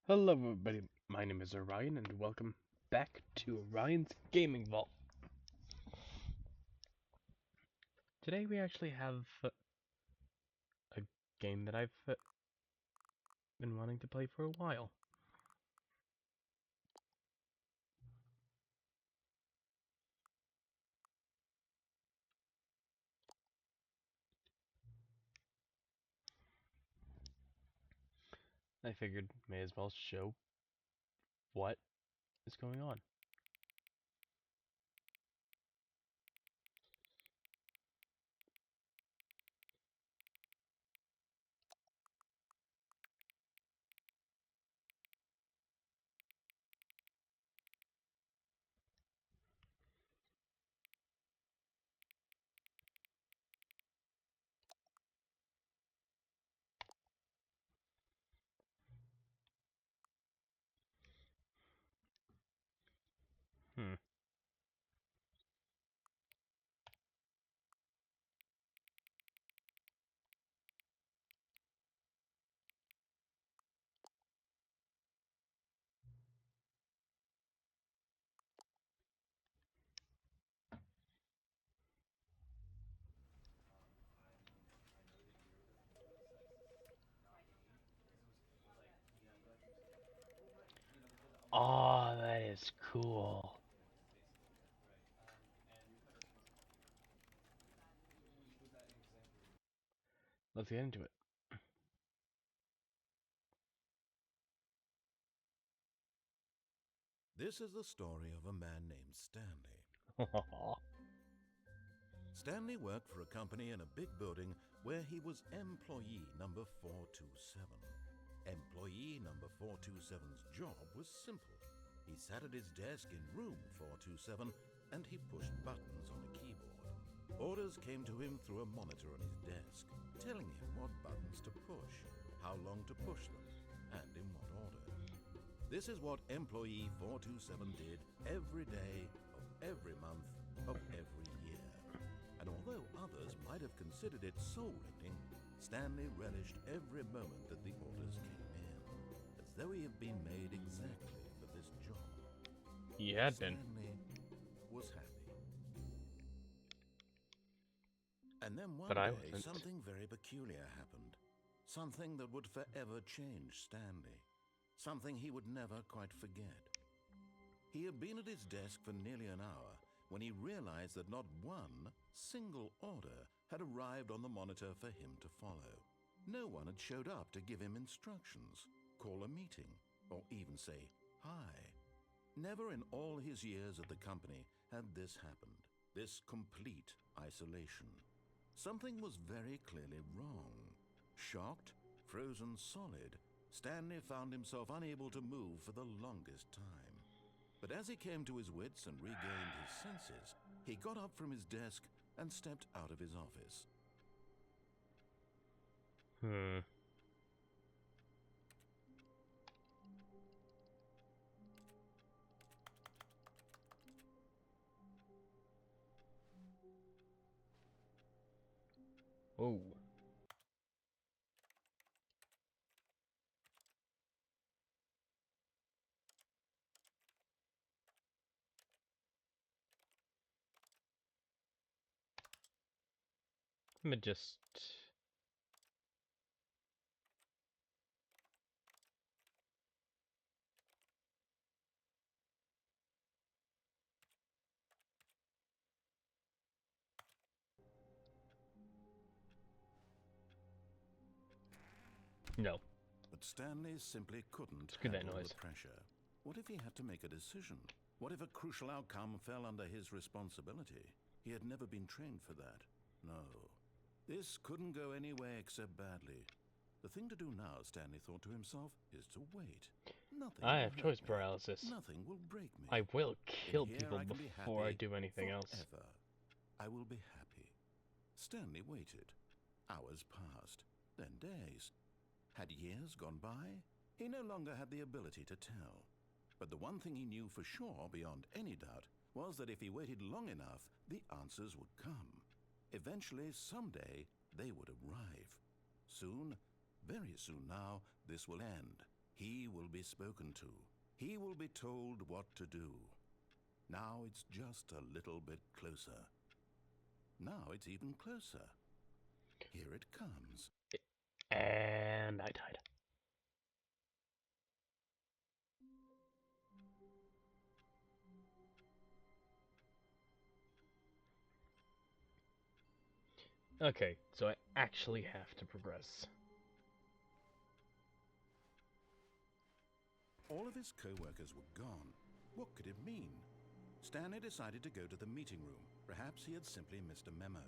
Hello everybody, my name is Orion and welcome back to Orion's Gaming Vault. Today we actually have a game that I've been wanting to play for a while. I figured may as well show what is going on. Hmm. Oh, that is cool. Let's get into it. This is the story of a man named Stanley. Stanley worked for a company in a big building where he was employee number 427. Employee number 427's job was simple. He sat at his desk in room 427 and he pushed buttons on a keyboard. Orders came to him through a monitor on his desk, telling him what buttons to push, how long to push them, and in what order. This is what employee 427 did every day of every month of every year. And although others might have considered it soul-rending, Stanley relished every moment that the orders came in, as though he had been made exactly for this job. He had been. Stanley was happy. And then But one I day, wasn't. something very peculiar happened. Something that would forever change Stanley. Something he would never quite forget. He had been at his desk for nearly an hour when he realized that not one single order had arrived on the monitor for him to follow. No one had showed up to give him instructions, call a meeting, or even say hi. Never in all his years at the company had this happened, this complete isolation. Something was very clearly wrong. Shocked, frozen solid, Stanley found himself unable to move for the longest time. But as he came to his wits and regained his senses, he got up from his desk and stepped out of his office. Hmm. Oh. Let me just... No. But Stanley simply couldn't Screw that handle the noise. pressure. What if he had to make a decision? What if a crucial outcome fell under his responsibility? He had never been trained for that. No. This couldn't go any way except badly. The thing to do now, Stanley thought to himself, is to wait. Nothing I will have hurt choice me. paralysis. Nothing will break me. I will In kill here people I can be before I happy do anything else. forever. I will be happy. Stanley waited. Hours passed, then days. Had years gone by? He no longer had the ability to tell. But the one thing he knew for sure, beyond any doubt, was that if he waited long enough, the answers would come. Eventually, someday, they would arrive. Soon, very soon now, this will end. He will be spoken to. He will be told what to do. Now it's just a little bit closer. Now it's even closer. Here it comes. And I died. Okay, so I actually have to progress. All of his co-workers were gone. What could it mean? Stanley decided to go to the meeting room. Perhaps he had simply missed a memo.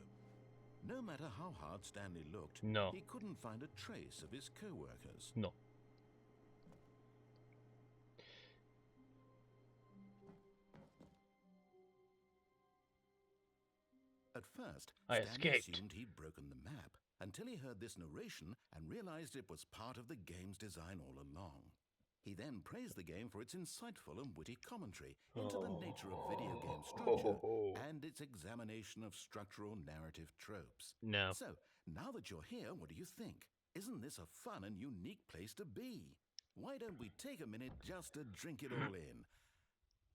No matter how hard Stanley looked, No. he couldn't find a trace of his co-workers. No. At first, I Stanley escaped. assumed he'd broken the map until he heard this narration and realized it was part of the game's design all along. He then praised the game for its insightful and witty commentary into the nature of video game structure and its examination of structural narrative tropes. No. So, now that you're here, what do you think? Isn't this a fun and unique place to be? Why don't we take a minute just to drink it all in?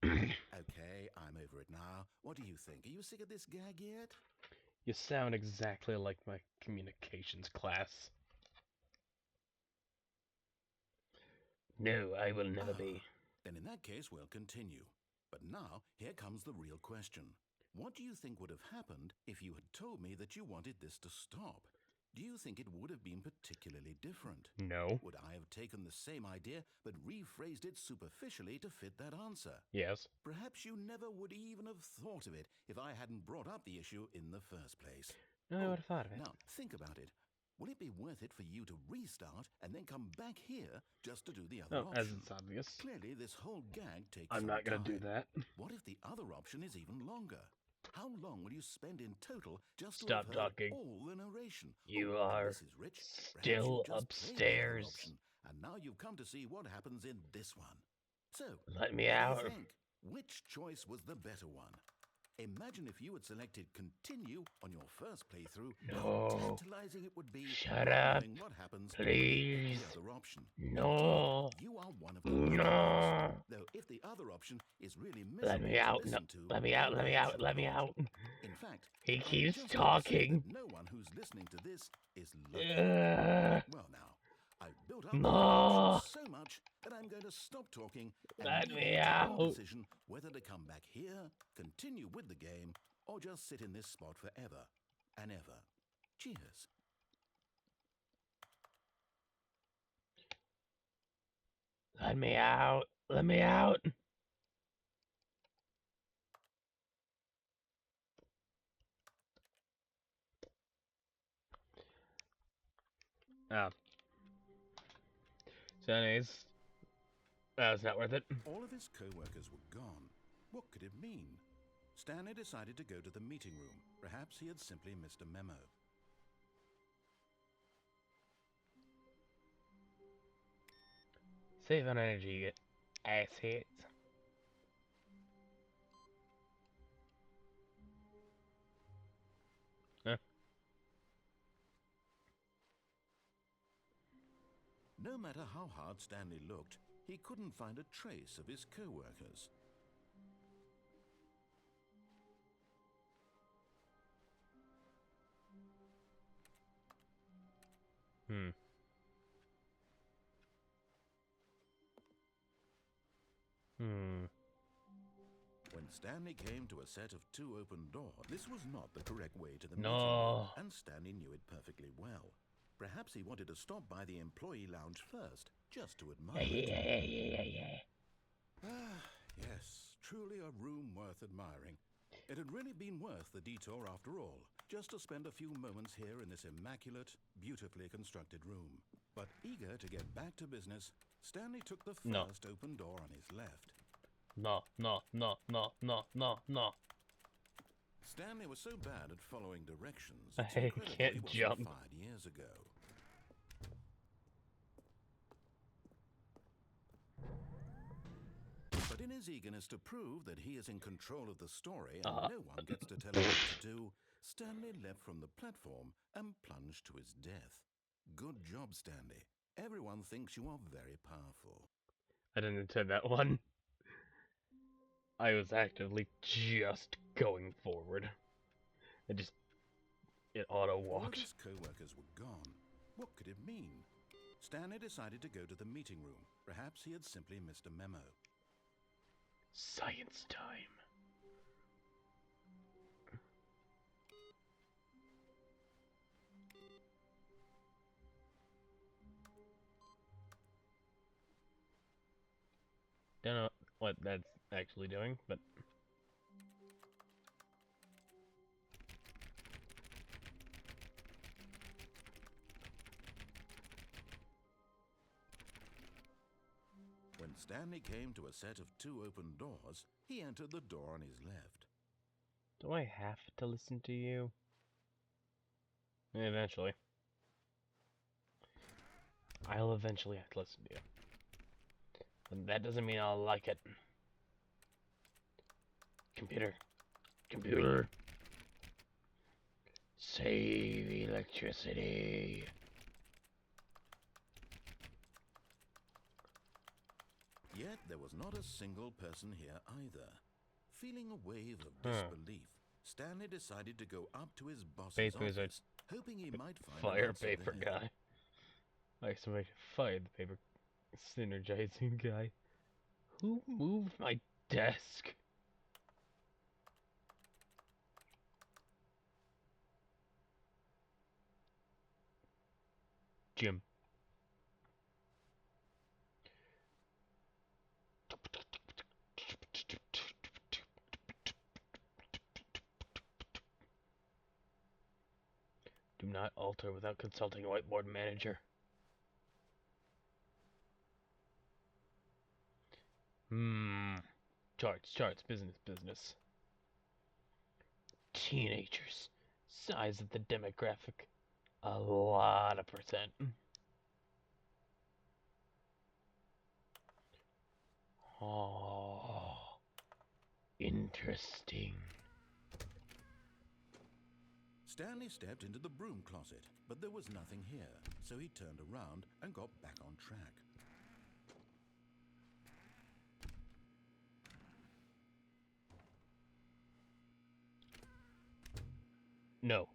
Okay, I'm over it now. What do you think? Are you sick of this gag yet? You sound exactly like my communications class. No, I will never be. Then in that case, we'll continue. But now, here comes the real question. What do you think would have happened if you had told me that you wanted this to stop? Do you think it would have been particularly different? No. Would I have taken the same idea but rephrased it superficially to fit that answer? Yes. Perhaps you never would even have thought of it if I hadn't brought up the issue in the first place. No, I would have thought of it. Now, think about it. Will it be worth it for you to restart and then come back here just to do the other No, as option? it's obvious. Clearly, this whole gag takes I'm some not gonna do time. that. What if the other option is even longer? How long will you spend in total just to Stop have heard talking. all the narration? You Oh, and are this is rich. Perhaps still you just played the other upstairs. option, and now you've come to see what happens in this one. So, Let me what out. do you think? Which choice was the better one? Imagine if you had selected continue on your first playthrough, No. how tantalizing it would be Shut not up. knowing what happens Please. with the other option. No. Indeed, you are one of the No. lucky ones. Though if the other option is really miserable Let me out. to No. listen to, Let me out. then Let me perhaps out. you're Let me not. out. In fact, He I'd keeps just like to say talking. that no one who's listening to this is lucky. Well now, I've built up No. so much that I'm going to stop talking and Let leave me you to out. your decision whether to come back here, continue with the game, or just sit in this spot forever and ever. Cheers. Let me out. Let me out. Oh. So anyways, that was not worth it. All of his co-workers were gone. What could it mean? Stanley decided to go to the meeting room. Perhaps he had simply missed a memo. Save on energy, ass hits. Huh? No matter how hard Stanley looked, he couldn't find a trace of his co-workers. When Stanley came to a set of two open doors, this was not the correct way to the meeting room, and Stanley knew it perfectly well. Perhaps he wanted to stop by the employee lounge first, just to admire it. Yes, truly a room worth admiring. It had really been worth the detour after all, just to spend a few moments here in this immaculate, beautifully constructed room. But eager to get back to business, Stanley took the first open door on his left. No. Stanley was so bad at following directions, I it's incredible can't he wasn't jump. fired years ago. But in his eagerness to prove that he is in control of the story and no one gets to tell him what to do, Stanley leapt from the platform and plunged to his death. Good job, Stanley. Everyone thinks you are very powerful. I didn't intend that one. I was actively just going forward. It All of auto-walked. his co-workers were gone. What could it mean? Stanley decided to go to the meeting room. Perhaps he had simply missed a memo. Science time. Don't know what that's actually doing, but... When Stanley came to a set of 2 open doors, he entered the door on his left. Do I have to listen to you? Eventually. I'll eventually have to listen to you. And that doesn't mean I'll like it. Computer. Computer. Save electricity. Yet there was not a single person here either. Feeling a wave of disbelief, Stanley decided to go up to his boss's office, hoping he might find fire paper guy. Like somebody fired the paper synergizing guy. Who moved my desk? Jim. Do not alter without consulting a whiteboard manager. Charts, business. Teenagers. Size of the demographic. A lot of percent. Oh. Interesting. Stanley stepped into the broom closet, but there was nothing here, so he turned around and got back on track. No.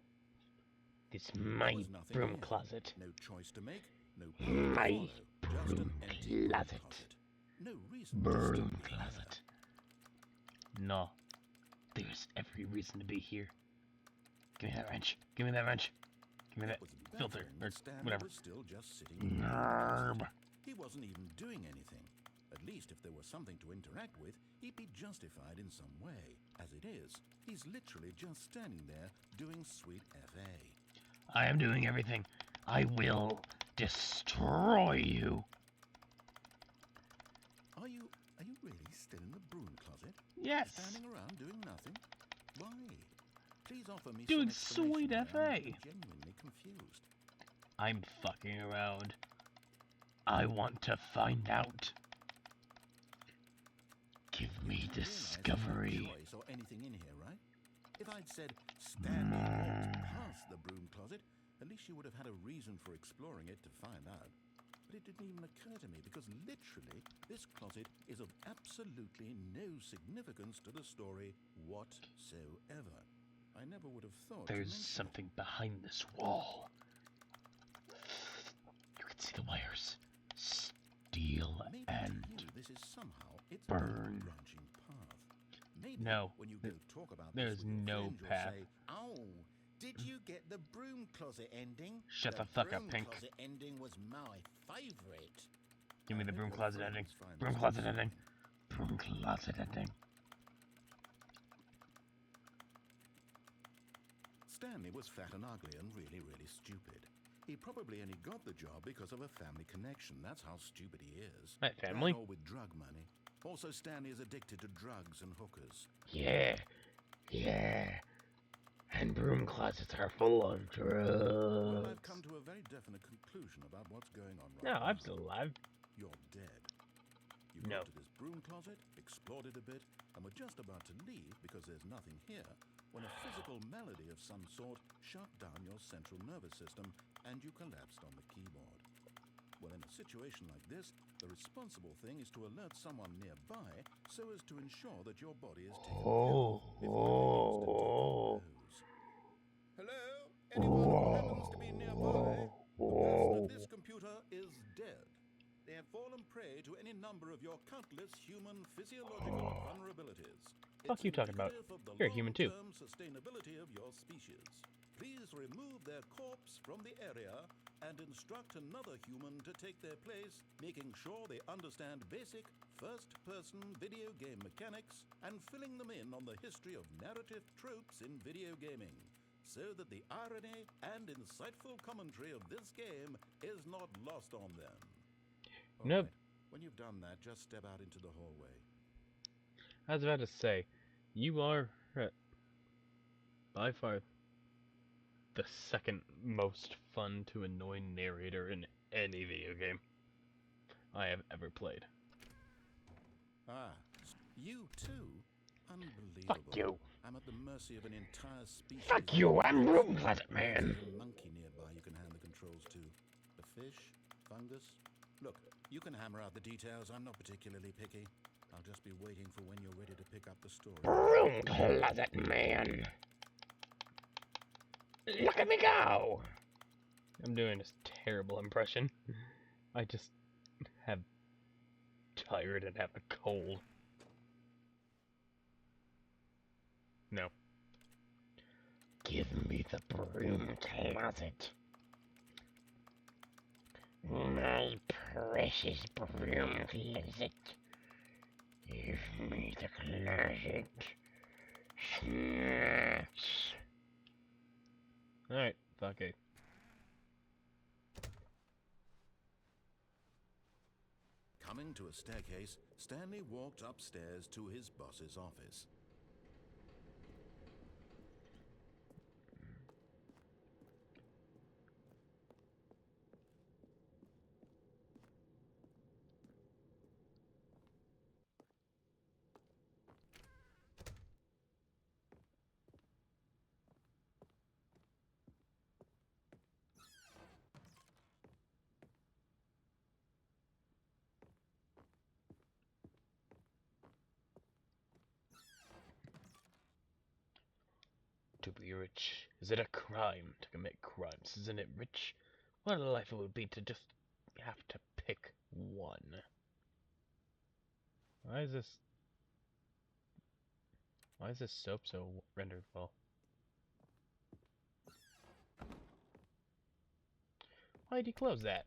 This is my broom closet. No choice to make, no my broom closet. closet. No reason Broom closet. No. There's every reason to be here. Give me that wrench. Give me that wrench. Give me that filter. Or whatever. Was still just sitting. He wasn't even doing anything. At least if there was something to interact with, he'd be justified in some way. As it is, he's literally just standing there doing sweet FA. I am doing everything. I will destroy you. Are you really still in the broom closet? Yes. Standing around doing nothing? Why? Please offer me doing some sweet FA. I'm genuinely confused. I'm fucking around. I want to find out. Give me discovery. Choice or anything in here, right? If I'd said Stanley walked past the broom closet, at least you would have had a reason for exploring it to find out. But it didn't even occur to me because literally this closet is of absolutely no significance to the story whatsoever. I never would have thought. There's something behind this wall. You can see the wires. Steel and this is somehow its burn. Branching path. Maybe no. When you go talk about there's no path. Say, oh, did you get the broom closet ending? Shut the fuck up, Pink. The closet ending was my favorite. Give me the broom closet ending. Broom closet ending. Broom closet ending. Stanley was fat and ugly and really, really stupid. He probably only got the job because of a family connection. That's how stupid he is. Right, family? Or with drug money. Also, Stanley is addicted to drugs and hookers. Yeah. And broom closets are full of drugs. Well, I've come to a very definite conclusion about what's going on right now. No, I'm still alive. You're dead. You No. got to this broom closet, explored it a bit, and were just about to leave because there's nothing here, when a physical melody of some sort shut down your central nervous system and you collapsed on the keyboard. Well, in a situation like this, the responsible thing is to alert someone nearby so as to ensure that your body is taken care of before it begins to decompose. Hello? Anyone who happens to be nearby? The person at this computer is dead. They have fallen prey to any number of your countless human physiological vulnerabilities. Fuck you talking about? Of the You're a human too. long-term sustainability of your species. Please remove their corpse from the area and instruct another human to take their place, making sure they understand basic first-person video game mechanics and filling them in on the history of narrative tropes in video gaming, so that the irony and insightful commentary of this game is not lost on them. Nope. Right. When you've done that, just step out into the hallway. I was about to say, you are by far the second most fun to annoy narrator in any video game I have ever played. Ah, you too? Unbelievable. Fuck you. I'm at the mercy of an entire species. Fuck you, I'm Room Closet Man. There's a monkey nearby you can hand the controls to. A fish? Fungus? Look, you can hammer out the details. I'm not particularly picky. I'll just be waiting for when you're ready to pick up the story. Room Closet Man. Look at me go! I'm doing this terrible impression. I just have tired and have a cold. No. Give me the broom closet. My precious broom closet. Give me the closet. Snacks. Alright, fuck it. Coming to a staircase, Stanley walked upstairs to his boss's office. To be rich, is it a crime to commit crimes? Isn't it rich? What a life it would be to just have to pick one. Why is this soap so rendered well? Why'd you close that?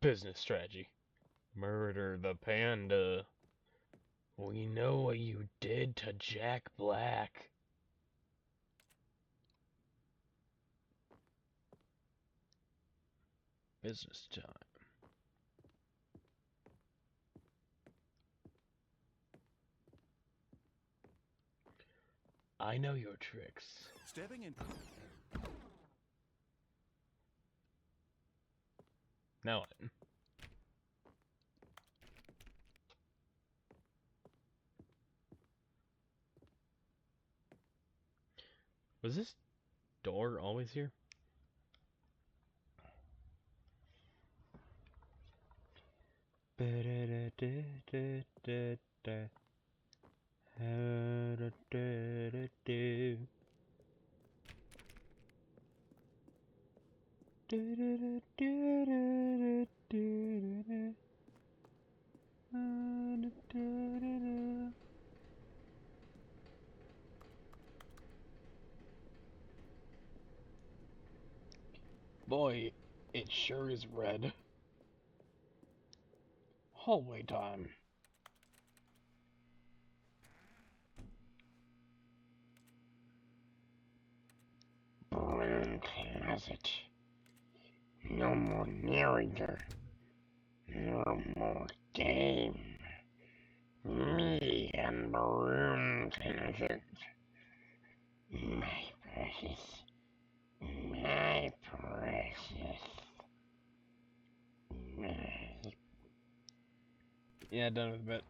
Business strategy. Murder the panda. We know what you did to Jack Black. Business time. I know your tricks. Stepping in. Now what? Was this door always here? Boy, it sure is red. Hallway time. Broom closet. No more narrator. No more game. Me and broom closet. My precious. My precious. Yeah, done with that.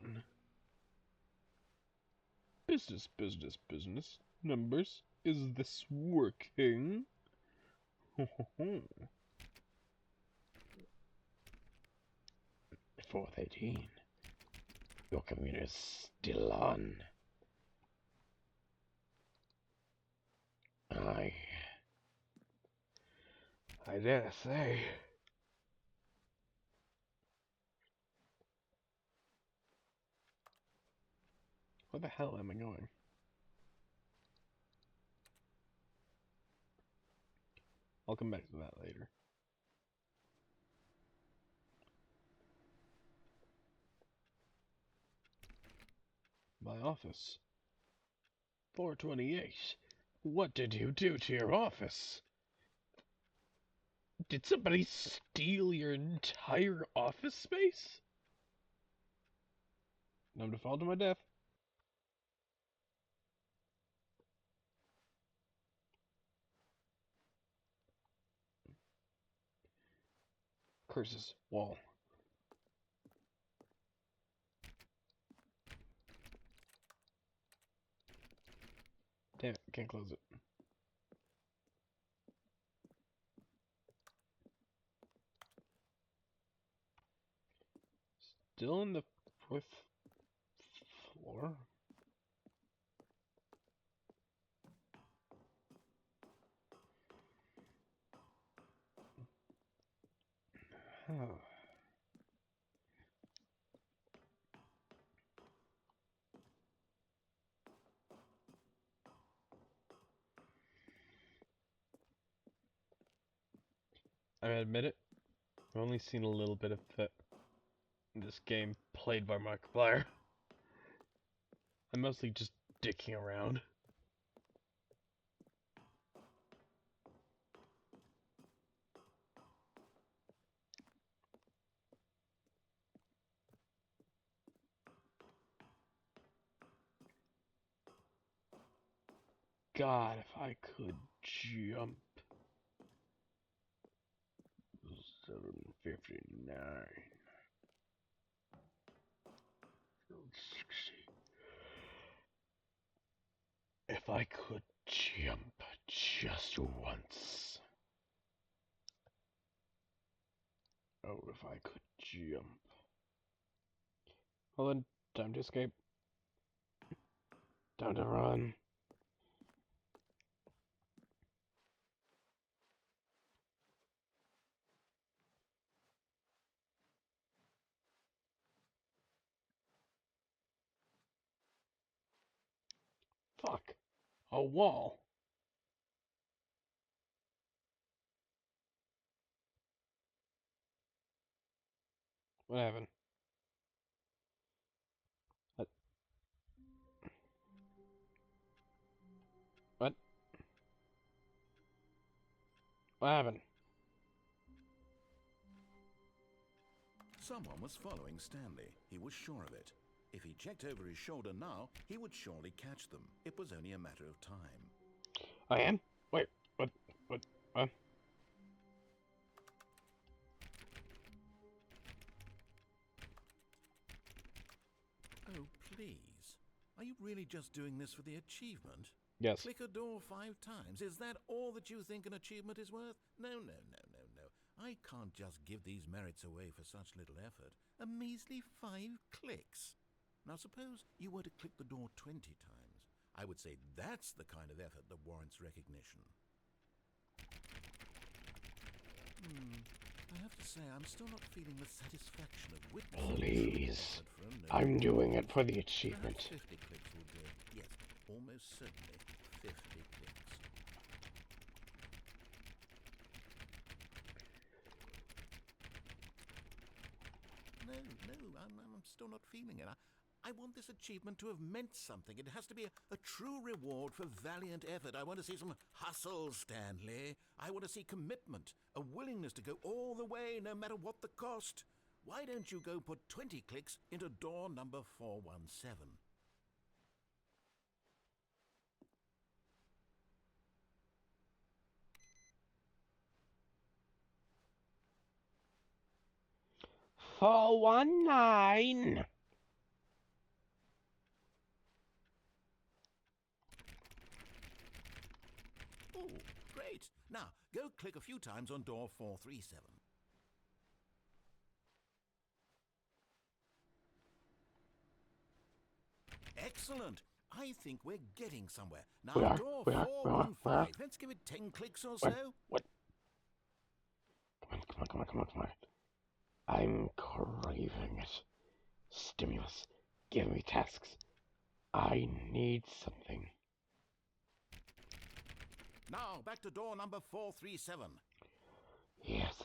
Business, business, business. Numbers. Is this working? 413. Your computer's still on. I dare say. Where the hell am I going? I'll come back to that later. My office. 428. What did you do to your office? Did somebody steal your entire office space? I'm to fall to my death. Curses. Wall. Damn it, can't close it. Still in the 4th floor? Oh. I admit it, I've only seen a little bit of this game played by Markiplier. I'm mostly just dicking around. God, if I could jump. 759. 60. If I could jump just once. Oh, if I could jump. Well then, time to escape. Time to run. Fuck. A wall. What happened? What? What? What happened? Someone was following Stanley. He was sure of it. If he checked over his shoulder now, he would surely catch them. It was only a matter of time. I am? Wait, what? What? Oh, please. Are you really just doing this for the achievement? Yes. Click a door 5 times. Is that all that you think an achievement is worth? No, no, no, no, no. I can't just give these merits away for such little effort. A measly 5 clicks. Now suppose you were to click the door 20 times. I would say that's the kind of effort that warrants recognition. I have to say, I'm still not feeling the satisfaction of witnessing Please. effort for a no I'm click. doing it for the Perhaps achievement. 50 clicks will do. Yes, almost certainly 50 clicks. No, I'm still not feeling it. I want this achievement to have meant something. It has to be a true reward for valiant effort. I want to see some hustle, Stanley. I want to see commitment, a willingness to go all the way, no matter what the cost. Why don't you go put 20 clicks into door number 417? Four one nine. Oh, great. Now, go click a few times on door 437. Excellent. I think we're getting somewhere. Now, We are, door we are, 415. Let's give it 10 clicks or so. What? Come on. I'm craving it. Stimulus. Give me tasks. I need something. Now, back to door number 437. Yes.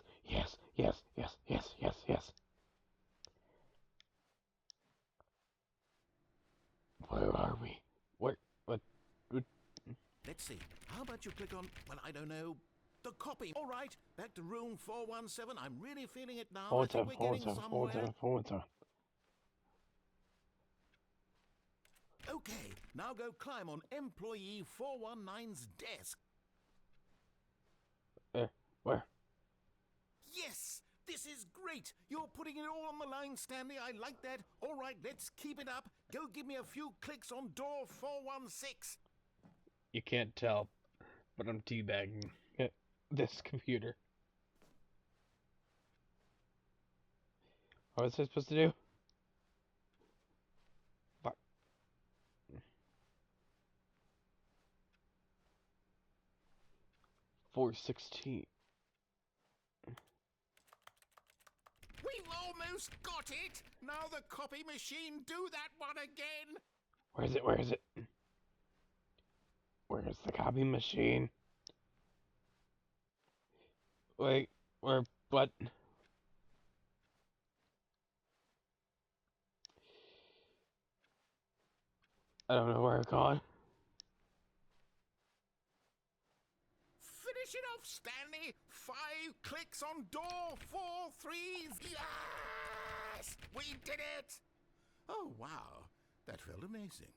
Where are we? What? Let's see. How about you click on, well, I don't know, the copy. All right, back to room 417. I'm really feeling it now. I think we're getting somewhere. Forward. Okay, now go climb on employee 419's desk. Where? Yes, this is great. You're putting it all on the line, Stanley. I like that. All right, let's keep it up. Go give me a few clicks on door 416. You can't tell, but I'm teabagging this computer. What was I supposed to do? What? 416. We've almost got it. Now the copy machine, do that one again. Where is it? Where's the copy machine? Wait, what? I don't know where it's gone. Finish it off, Stanley. 5 clicks on door 430. Yes! We did it! Oh, wow. That felt amazing.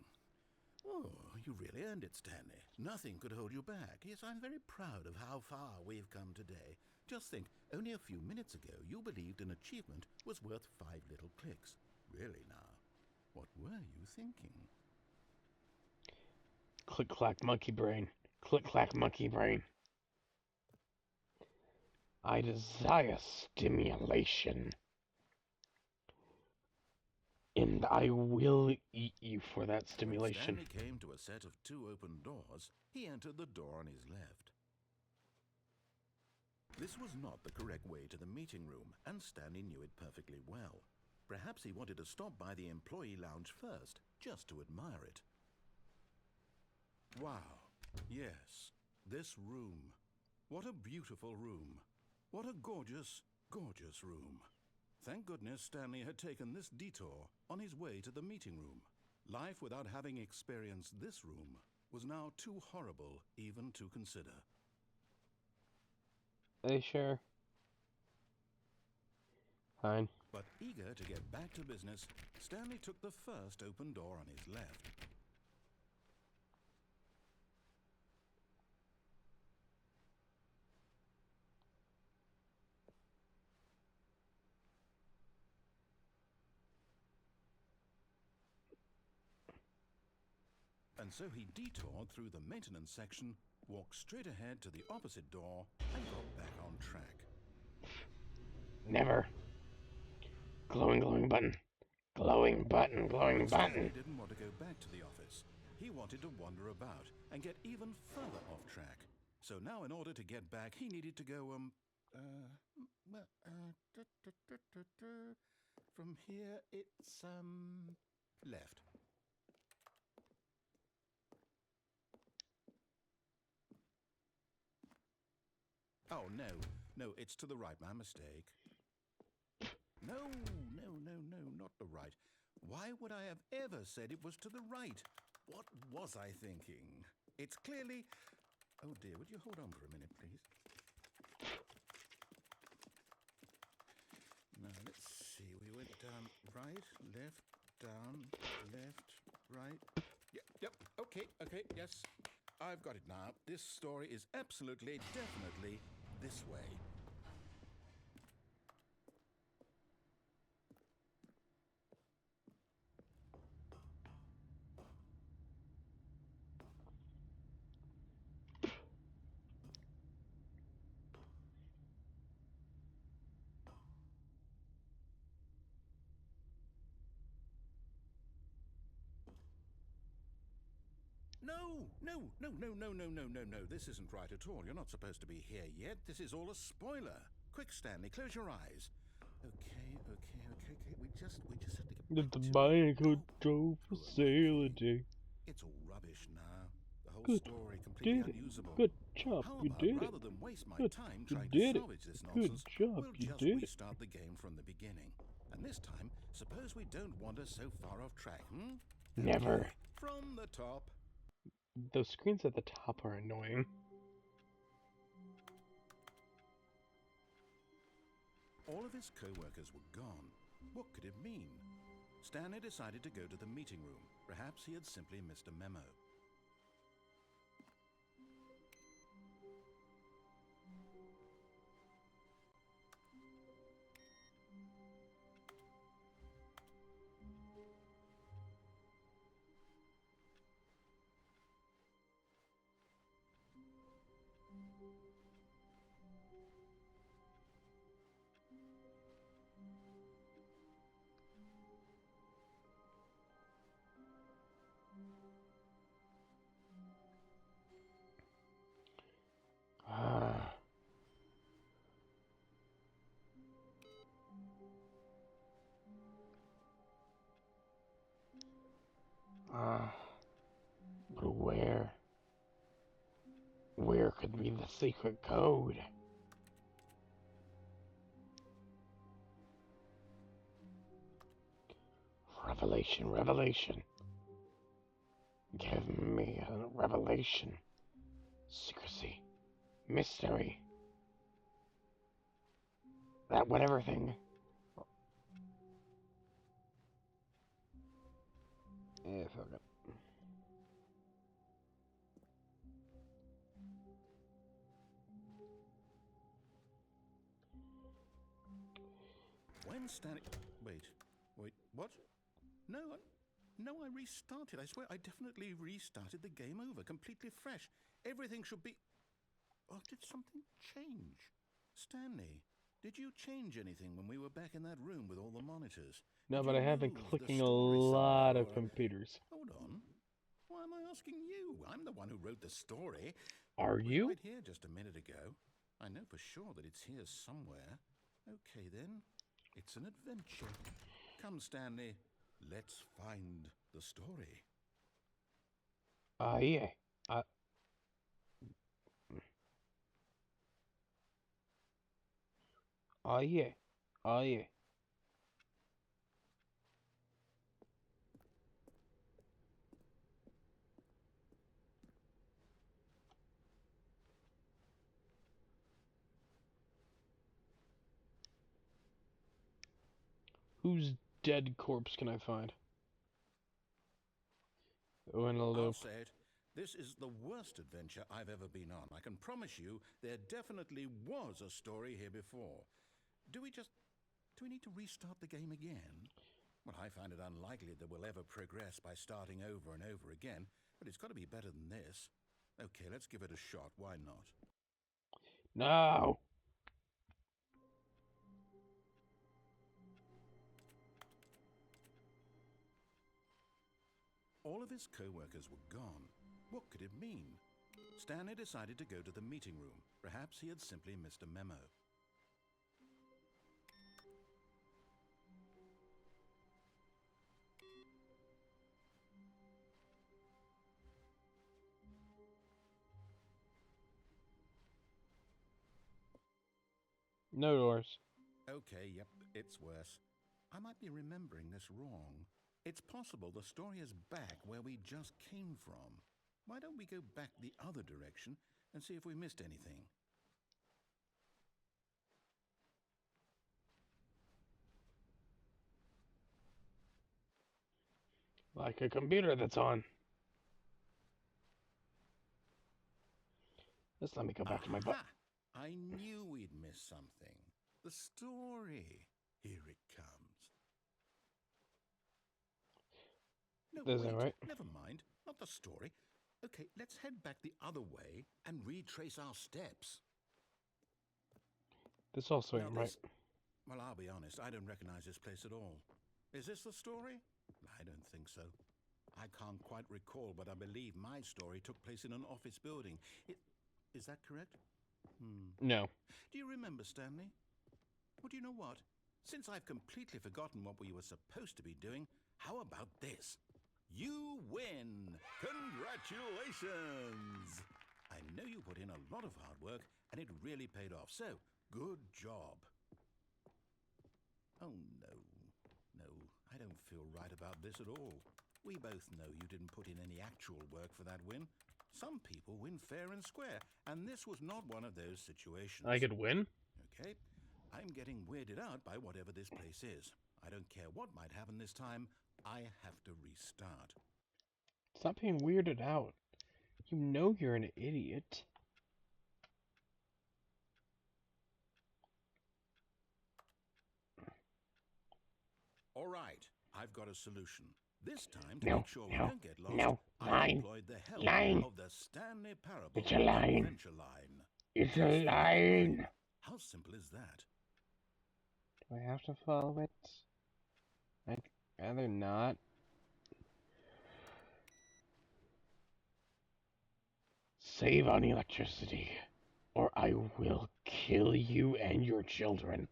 Oh, you really earned it, Stanley. Nothing could hold you back. Yes, I'm very proud of how far we've come today. Just think, only a few minutes ago, you believed an achievement was worth 5 little clicks. Really now, what were you thinking? Click clack monkey brain. Click clack monkey brain. I desire stimulation. And I will eat you for that stimulation. When Stanley came to a set of 2 open doors, he entered the door on his left. This was not the correct way to the meeting room, and Stanley knew it perfectly well. Perhaps he wanted to stop by the employee lounge first, just to admire it. Wow. Yes, this room. What a beautiful room. What a gorgeous, gorgeous room. Thank goodness Stanley had taken this detour on his way to the meeting room. Life without having experienced this room was now too horrible even to consider. Are you sure? Fine. But eager to get back to business, Stanley took the first open door on his left. And so he detoured through the maintenance section, walked straight ahead to the opposite door, and got back on track. Never. Glowing button. Glowing button, glowing Stanley button. didn't want to go back to the office. He wanted to wander about and get even further off track. So now in order to get back, he needed to go, from here it's, left. Oh, no, it's to the right, my mistake. No, not the right. Why would I have ever said it was to the right? What was I thinking? It's clearly... Oh dear, would you hold on for a minute, please? Now, let's see. We went down right, left, down, left, right. Yep, okay, yes. I've got it now. This story is absolutely, definitely this way. No. This isn't right at all. You're not supposed to be here yet. This is all a spoiler. Quick, Stanley, close your eyes. Okay. We just have to get Did back the to bike it. drove for sailing? It's all rubbish now. The whole Good. story completely Did it. unusable. Good job. How You about, did it. rather than waste my Good. time You trying did to it. salvage this Good nonsense, job. we'll You just did it. restart the game from the beginning. And this time, suppose we don't wander so far off track, Never. Okay, from the top. Those screens at the top are annoying. All of his co-workers were gone. What could it mean? Stanley decided to go to the meeting room. Perhaps he had simply missed a memo. But where could be the secret code? Revelation. Give me a revelation. Secrecy. Mystery. That whatever thing. Yeah, fuck it. When Stanley... Wait, what? No, I restarted. I swear, I definitely restarted the game over, completely fresh. Everything should be... Oh, did something change? Stanley, did you change anything when we were back in that room with all the monitors? No, Did but you I have been move the clicking a story lot somewhere, of computers. Hold on. Why am I asking you? I'm the one who wrote the story. Are It was you? right here just a minute ago. I know for sure that it's here somewhere. Okay, then. It's an adventure. Come, Stanley. Let's find the story. Yeah. Yeah. Yeah. Whose dead corpse can I find? Oh, in a I'll loop. say it. This is the worst adventure I've ever been on. I can promise you there definitely was a story here before. Do we need to restart the game again? Well, I find it unlikely that we'll ever progress by starting over and over again, but it's got to be better than this. Okay, let's give it a shot. Why not? No. All of his co-workers were gone. What could it mean? Stanley decided to go to the meeting room. Perhaps he had simply missed a memo. No doors. Okay, yep, it's worse. I might be remembering this wrong. It's possible the story is back where we just came from. Why don't we go back the other direction and see if we missed anything? Like a computer that's on. Just let me go back to my book. Aha! I knew we'd miss something. The story. Here it comes. No, Is that wait, right? never mind. Not the story. Okay, let's head back the other way and retrace our steps. This also Now ain't right. Well, I'll be honest, I don't recognize this place at all. Is this the story? I don't think so. I can't quite recall, but I believe my story took place in an office building. Is that correct? No. Do you remember, Stanley? Well, do you know what? Since I've completely forgotten what we were supposed to be doing, how about this? You win! Congratulations! I know you put in a lot of hard work, and it really paid off, so good job. Oh, no. No, I don't feel right about this at all. We both know you didn't put in any actual work for that win. Some people win fair and square, and this was not one of those situations. I could win? Okay, I'm getting weirded out by whatever this place is. I don't care what might happen this time. I have to restart. Stop being weirded out. You know you're an idiot. All right, I've got a solution. This time, to No, make sure we no, don't get lost, no, I've line, employed the help line. of the Stanley Parable It's a line. Adventure Line. It's Just a follow the line. How simple is that? Do I have to follow it? I'd rather not. Save on electricity, or I will kill you and your children.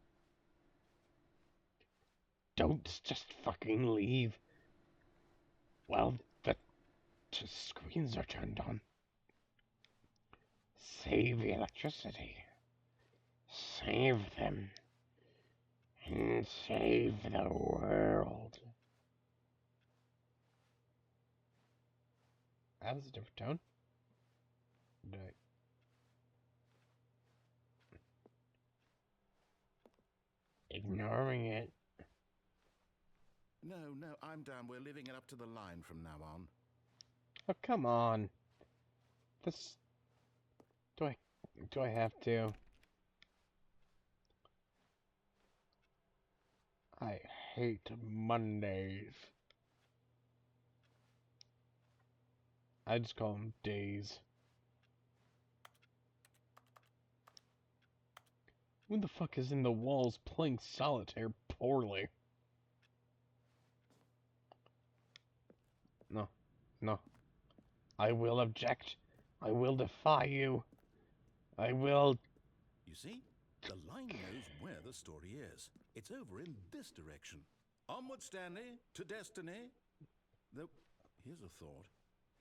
Don't just fucking leave while the screens are turned on. Save the electricity. Save them. And save the world. That was a different tone. Right. Ignoring it. No, I'm done. We're living it up to the line from now on. Oh, come on. This... Do I have to? I hate Mondays. I just call them days. Who the fuck is in the walls playing solitaire poorly? No. No. I will object. I will defy you. I will... You see? The line knows where the story is. It's over in this direction. Onward, Stanley, to destiny. Though, here's a thought.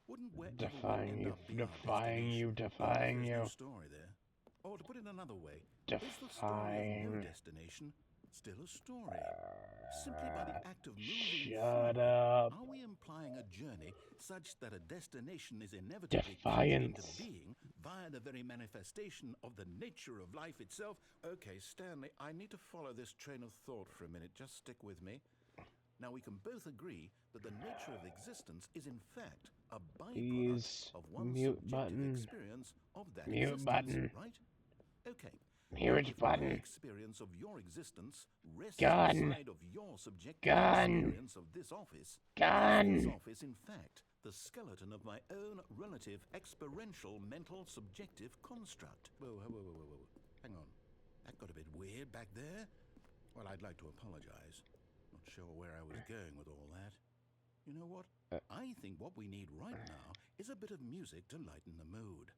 Wouldn't wherever we end up be our destination, defying there's you. no story there? Or to put it another way, is the story of no destination still a story? Simply by the act of moving Shut forward, up. are we implying a journey such that a destination is inevitably conjured into being via the very manifestation of the nature of life itself? Okay, Stanley, I need to follow this train of thought for a minute. Just stick with me. Now, we can both agree that the nature of existence is in fact a byproduct of one's subjective experience of that existence, right? Okay. Mute button. My experience of your existence rests inside of your subjective experience of this office. Is this office, in fact, the skeleton of my own relative experiential mental subjective construct? Whoa. Hang on. That got a bit weird back there. Well, I'd like to apologize. Not sure where I was going with all that. You know what? I think what we need right now is a bit of music to lighten the mood.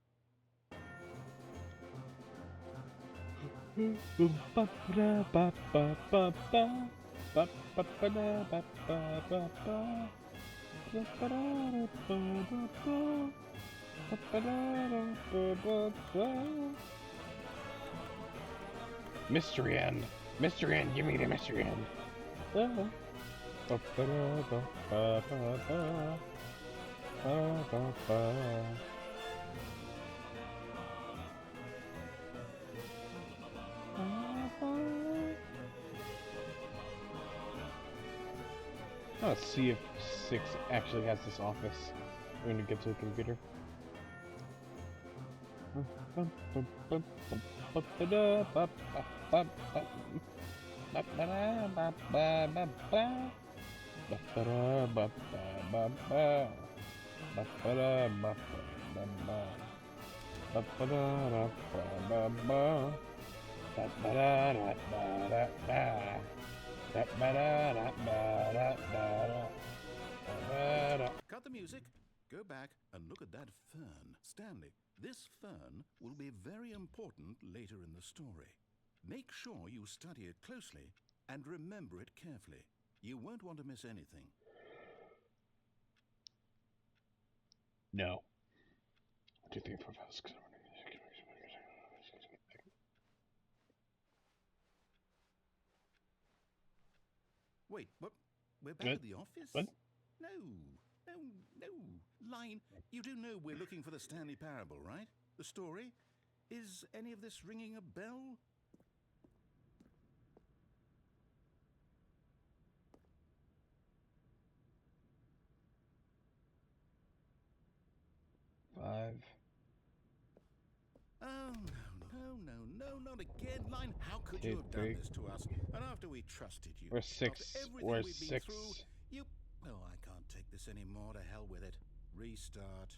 Mystery end. Mystery end. Give me the mystery end. Let's see if 6 actually has this office. We're gonna get to the computer. Cut the music. Go back and look at that fern. Stanley, this fern will be very important later in the story. Make sure you study it closely and remember it carefully. You won't want to miss anything. No. 2, 3, 4, 5, 6, 7, 8. Wait, what? We're back at the office? What? No. Line, you do know we're looking for the Stanley Parable, right? The story? Is any of this ringing a bell? Five. Oh, no, not again. Line, how could Two, you have done three. this to us? And after we trusted you. We're After 6. everything We're we've been 6. through, you... Oh, I can't take this anymore. To hell with it. Restart.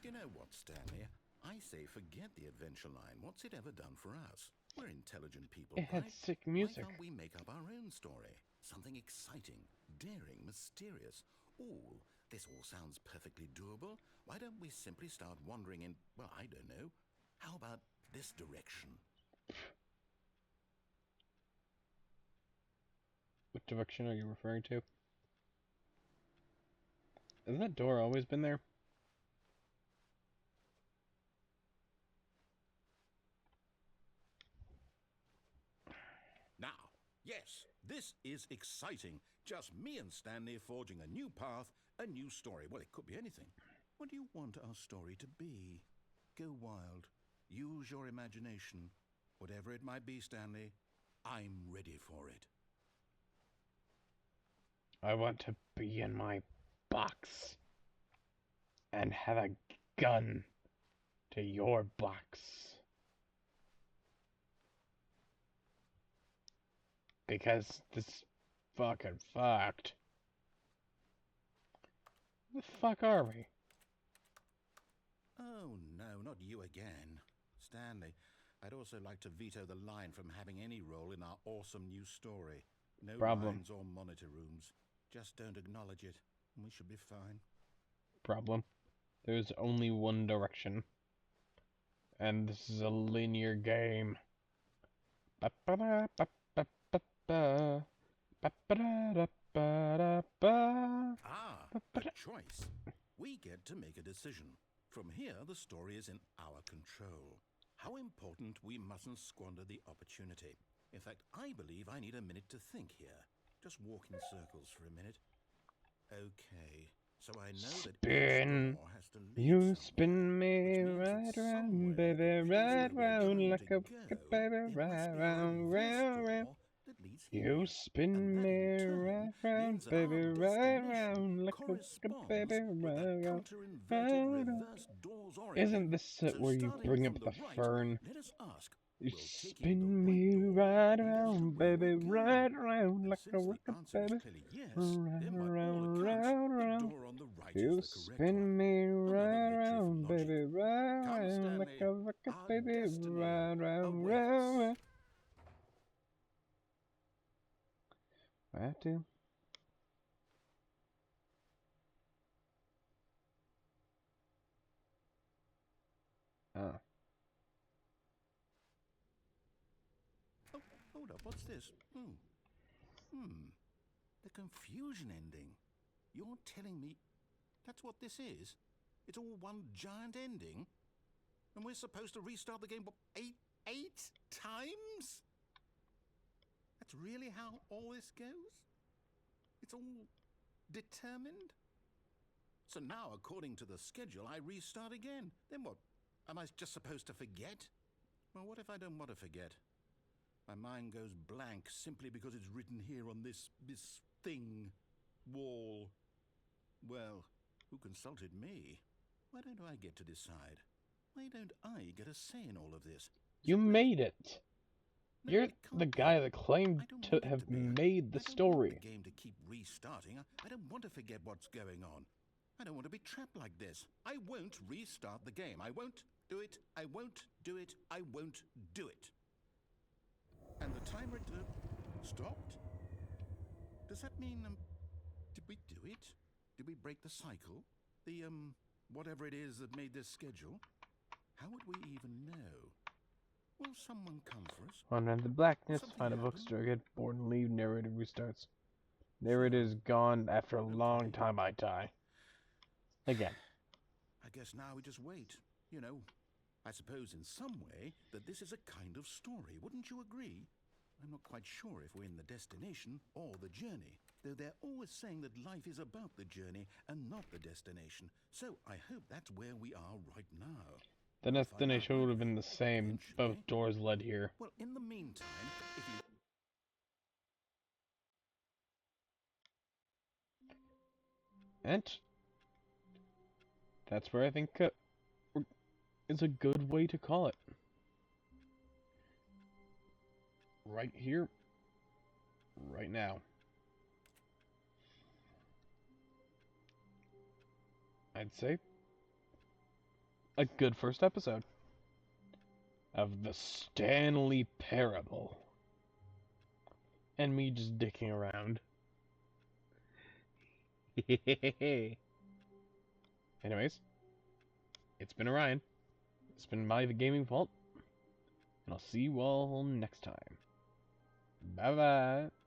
You know what, Stanley? I say forget the adventure line. What's it ever done for us? We're intelligent people, It had right? sick music. Why can't we make up our own story? Something exciting, daring, mysterious. Ooh, this all sounds perfectly doable. Why don't we simply start wandering in, well, I don't know. How about this direction? What direction are you referring to? Hasn't that door always been there? Now, yes, this is exciting. Just me and Stanley forging a new path, a new story. Well, it could be anything. What do you want our story to be? Go wild. Use your imagination. Whatever it might be, Stanley, I'm ready for it. I want to be in my box and have a gun to your box. Because this fucking fucked. Where the fuck are we? Oh, no, not you again. Stanley, I'd also like to veto the line from having any role in our awesome new story. No Problem. lines or monitor rooms. Just don't acknowledge it, and we should be fine. Problem. There's only one direction. And this is a linear game. Ah, a choice. We get to make a decision. From here, the story is in our control. How important we mustn't squander the opportunity. In fact, I believe I need a minute to think here. Just walk in circles for a minute. Okay, so I know that each door has to lead You somewhere, spin me which means right that round, somewhere baby, the place right where we're round, trying like to a go, wicked baby, there must right be round, either this round, round. door that leads You here, and spin that me in turn right round, means that baby, our right destination round, like a wicked baby, corresponds with the right round, counter-inverted right round. reverse door's origin. Isn't this it So where you starting bring up from the right, fern? let us ask, You will taking the spin right me door right lead us to round, where baby, we're going? right round, And like a since the wicked answer is baby. clearly yes, Round, then by all round, accounts, round, the round. door on the right You is the correct spin one. me Another right victory for round, logic. baby, right Come, round, like Stanley, a wicked our baby, destiny right round, awaits. round, round. I have to? Oh. Oh, hold up, what's this? The confusion ending. You're telling me that's what this is? It's all one giant ending? And we're supposed to restart the game, what, eight times? That's really how all this goes? It's all determined? So now, according to the schedule, I restart again. Then what? Am I just supposed to forget? Well, what if I don't want to forget? My mind goes blank simply because it's written here on this thing, wall. Well, who consulted me? Why don't I get to decide? Why don't I get a say in all of this? You made it! No, You're it can't the be. guy that claimed I don't to want it have to be. made the I don't want story. the game to keep restarting. I don't want to forget what's going on. I don't want to be trapped like this. I won't restart the game. I won't do it. I won't do it. I won't do it. And the timer stopped? Does that mean, did we do it? Did we break the cycle? The, whatever it is that made this schedule? How would we even know? Will someone come for us? Wander into the blackness, Something find a happen? bookstore, get bored and leave, narrator restarts. Narrator is gone after a long Okay. time I die. Again. I guess now we just wait. You know, I suppose in some way that this is a kind of story. Wouldn't you agree? I'm not quite sure if we're in the destination or the journey, though they're always saying that life is about the journey and not the destination. So I hope that's where we are right now. The We'll find out, destination would won't have we? been the same. Eventually. Both doors led here. Well, in the meantime, if you... And that's where I think is a good way to call it. Right here. Right now. I'd say a good first episode of the Stanley Parable. And me just dicking around. Anyways, it's been Orion. It's been my The Gaming Vault. And I'll see you all next time. Bye bye.